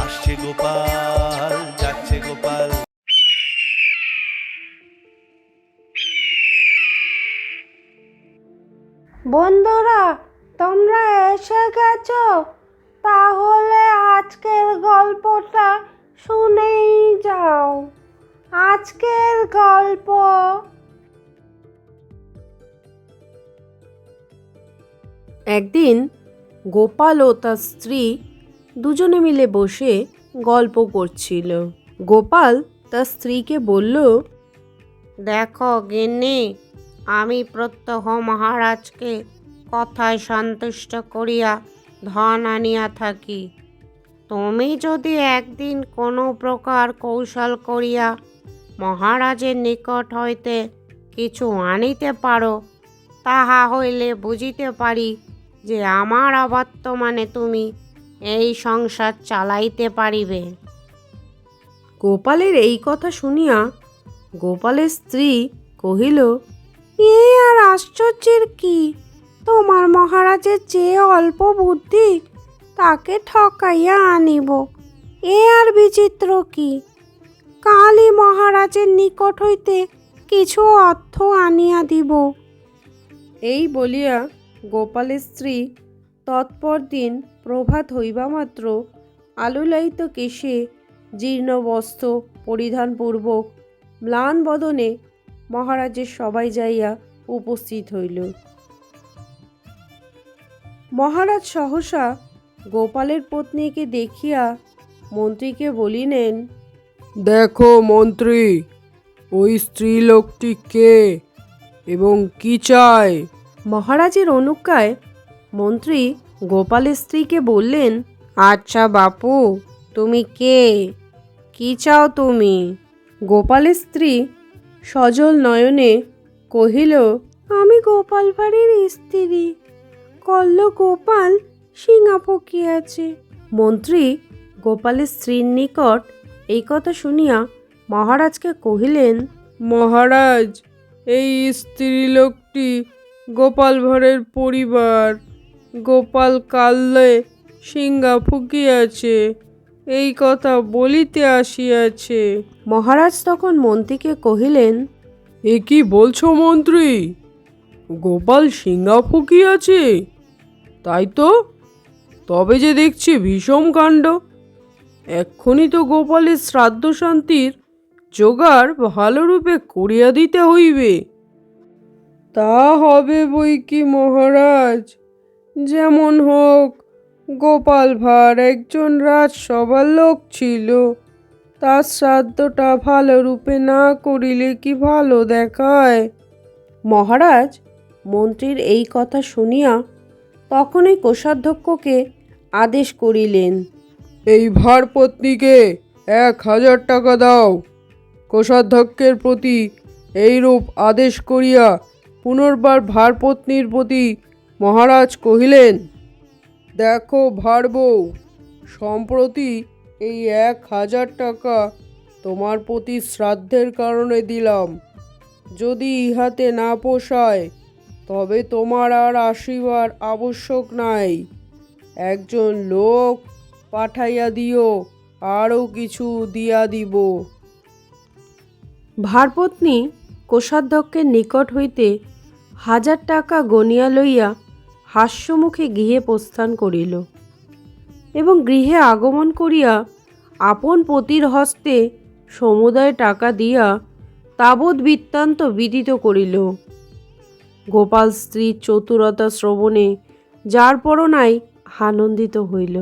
আসছে গোপাল, যাচ্ছে গোপাল। বন্ধুরা, তোমরা এসে গেছো? তাহলে আজকের গল্পটা শুনেই যাও। আজকের গল্প। একদিন গোপাল ও তার স্ত্রী দুজনে মিলে বসে গল্প করছিল। গোপাল তার স্ত্রীকে বলল, দেখো গিন্নি, আমি প্রত্যহ মহারাজকে কথায় সন্তুষ্ট করিয়া ধন আনিয়া থাকি। তুমি যদি একদিন কোনো প্রকার কৌশল করিয়া মহারাজের নিকট হইতে কিছু আনিতে পারো, তাহা হইলে বুঝিতে পারি যে আমার অবর্তমানে তুমি এই সংসার চালাইতে পারিবে। গোপালের এই কথা শুনিয়া গোপালের স্ত্রী কহিল, এ আর আশ্চর্যের কি? তোমার মহারাজের চেয়ে অল্প বুদ্ধি, তাকে ঠকাইয়া আনিব, এ আর বিচিত্র কি? কালই মহারাজের নিকট হইতে কিছু অর্থ আনিয়া দিব। এই বলিয়া গোপালের স্ত্রী তৎপর দিন প্রভাত হইবা মাত্র আলুলায়িত কেশে জীর্ণ বস্ত্র পরিধানপূর্বক ম্লান বদনে মহারাজের সভায় যাইয়া উপস্থিত হইল। মহারাজ সহসা গোপালের পত্নীকে দেখিয়া মন্ত্রীকে বলিলেন, দেখো মন্ত্রী, ওই স্ত্রীলোকটি কে এবং কি চায়? মহারাজের অনুজ্ঞায় মন্ত্রী গোপালের স্ত্রীকে বললেন, আচ্ছা বাপু, তুমি কে? কি চাও তুমি? গোপালের স্ত্রী সজল নয়নে কহিল, আমি গোপাল ভাঁড়ের স্ত্রী, কল্ল গোপাল শিঙা ফকিয়াছে। মন্ত্রী গোপালের স্ত্রীর নিকট এই কথা শুনিয়া মহারাজকে কহিলেন, মহারাজ, এই স্ত্রীলোকটি গোপাল ভাঁড়ের পরিবার। গোপাল কাল্লে সিংহা ফুকিয়াছে, এই কথা বলিতে আসিয়াছে। মহারাজ তখন মন্ত্রীকে কহিলেন, এ কি বলছো মন্ত্রী? গোপাল সিংহা ফুকিয়াছে? তাই তো, তবে যে দেখছি ভীষণ কাণ্ড। এক্ষুনি তো গোপালের শ্রাদ্ধ শান্তির জোগাড় ভালোরূপে করিয়া দিতে হইবে। তা হবে বই কি মহারাজ, যেমন হোক গোপাল ভাঁড় একজন রাজসভার লোক ছিল, তার শ্রাদ্ধটা ভালোরূপে না করিলে কি ভালো দেখায়? মহারাজ মন্ত্রীর এই কথা শুনিয়া তখনই কোষাধ্যক্ষকে আদেশ করিলেন, এই ভাঁড় পত্নীকে 1000 টাকা দাও। কোষাধ্যক্ষের প্রতি এইরূপ আদেশ করিয়া পুনর্বার ভাঁড়পত্নীর প্রতি মহারাজ কহিলেন, দেখো ভাঁড় বউ, সম্প্রতি এই 1000 টাকা তোমার প্রতি শ্রাদ্ধের কারণে দিলাম। যদি ইহাতে না পোষায় তবে তোমার আর আসিবার আবশ্যক নাই। একজন লোক পাঠাইয়া দিও, আরও কিছু দিয়া দিব। ভাঁড়পত্নী কোষাধ্যক্ষের নিকট হইতে 1000 টাকা গনিয়া লইয়া হাস্যমুখে গৃহে প্রস্থান করিল এবং গৃহে আগমন করিয়া আপন পতির হস্তে সমুদয় টাকা দিয়া তাবৎ বৃত্তান্ত বিদিত করিল। গোপাল স্ত্রীর চতুরতা শ্রবণে যার পরনাই আনন্দিত হইল।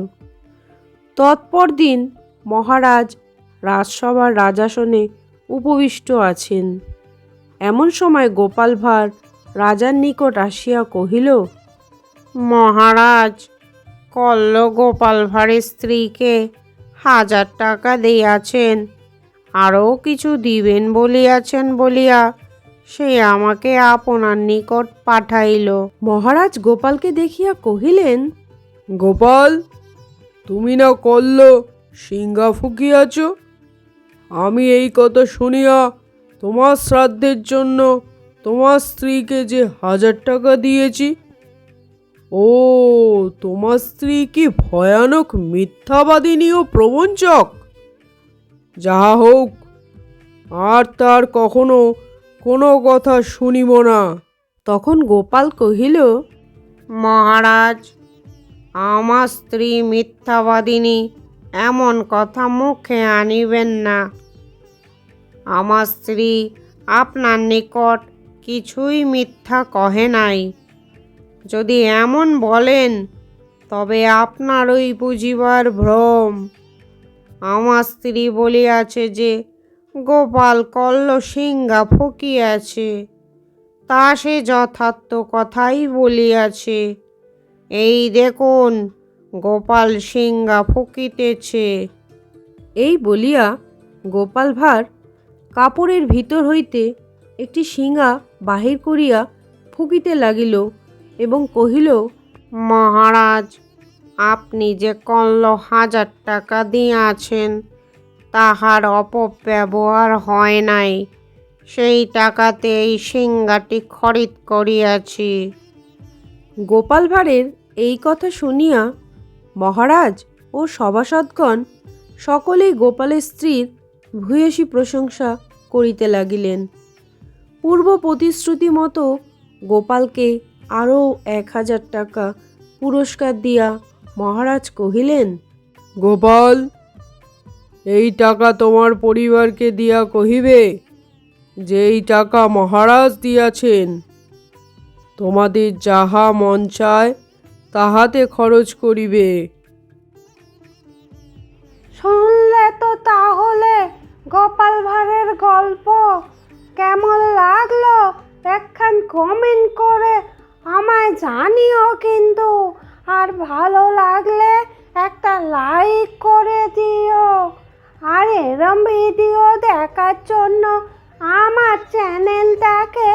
তৎপর দিন মহারাজ রাজসভার রাজাসনে উপবিষ্ট আছেন। এমন সময় গোপাল ভাঁড় রাজার নিকট আসিয়া কহিল, মহারাজ, কল্ল গোপাল ভাঁড়ের স্ত্রীকে 1000 টাকা দিয়াছেন, আরও কিছু দিবেন বলিয়াছেন বলিয়া সে আমাকে আপনার নিকট পাঠাইল। মহারাজ গোপালকে দেখিয়া কহিলেন, গোপাল, তুমি না কল্ল সিংহা ফুকিয়াছ? আমি এই কথা শুনিয়া তোমার শ্রাদ্ধের জন্য তোমার স্ত্রীকে যে 1000 টাকা দিয়েছি, ও, তোমার স্ত্রী কি ভয়ানক মিথ্যাবাদিনী ও প্রবঞ্চক? যাহা হোক, আর তার কখনো কোনো কথা শুনিব না। তখন গোপাল কহিল, মহারাজ, আমার স্ত্রী মিথ্যাবাদিনী এমন কথা মুখে আনিবেন না। আমার স্ত্রী আপনার নিকট কিছুই মিথ্যা কহে নাই। যদি এমন বলেন তবে আপনারই বুঝিবার ভ্রম। আমার স্ত্রী বলিয়াছে যে গোপাল কল্লসিংহা ফুকিয়াছে, তা সে যথার্থ কথাই বলিয়াছে। এই দেখুন, গোপাল সিংহা ফুকিতেছে। এই বলিয়া গোপাল ভাঁড় কাপড়ের ভিতর হইতে একটি শিঙা বাহির করিয়া ফুকিতে লাগিল এবং কহিল, মহারাজ, আপনি যে 1,000 টাকা দিয়াছেন তাহার অপব্যবহার হয় নাই। সেই টাকাতে এই সিংহাটি খরিদ করিয়াছি। গোপাল ভাঁড়ের এই কথা শুনিয়া মহারাজ ও সভাসদগণ সকলেই গোপালের স্ত্রীর ভূয়সী প্রশংসা করিতে লাগিলেন। পূর্ব প্রতিশ্রুতি মতো গোপালকে আরও 1,000 টাকা পুরস্কার দিয়া মহারাজ কহিলেন, গোপাল, এই টাকা তোমার পরিবারকে দিয়া কহিবে যে এই টাকা মহারাজ দিয়াছেন। তোমাদের যাহা মন চায় তাহাতে খরচ করিবে। শুনলে তো তাহলে গোপাল ভাঁড়ের গল্প? কেমন লাগলো একখান কমেন্ট করে আমায় জানিও কিন্তু। আর ভালো লাগলে একটা লাইক করে দিও। আর এরম ভিডিও দেখার জন্য আমার চ্যানেলটাকে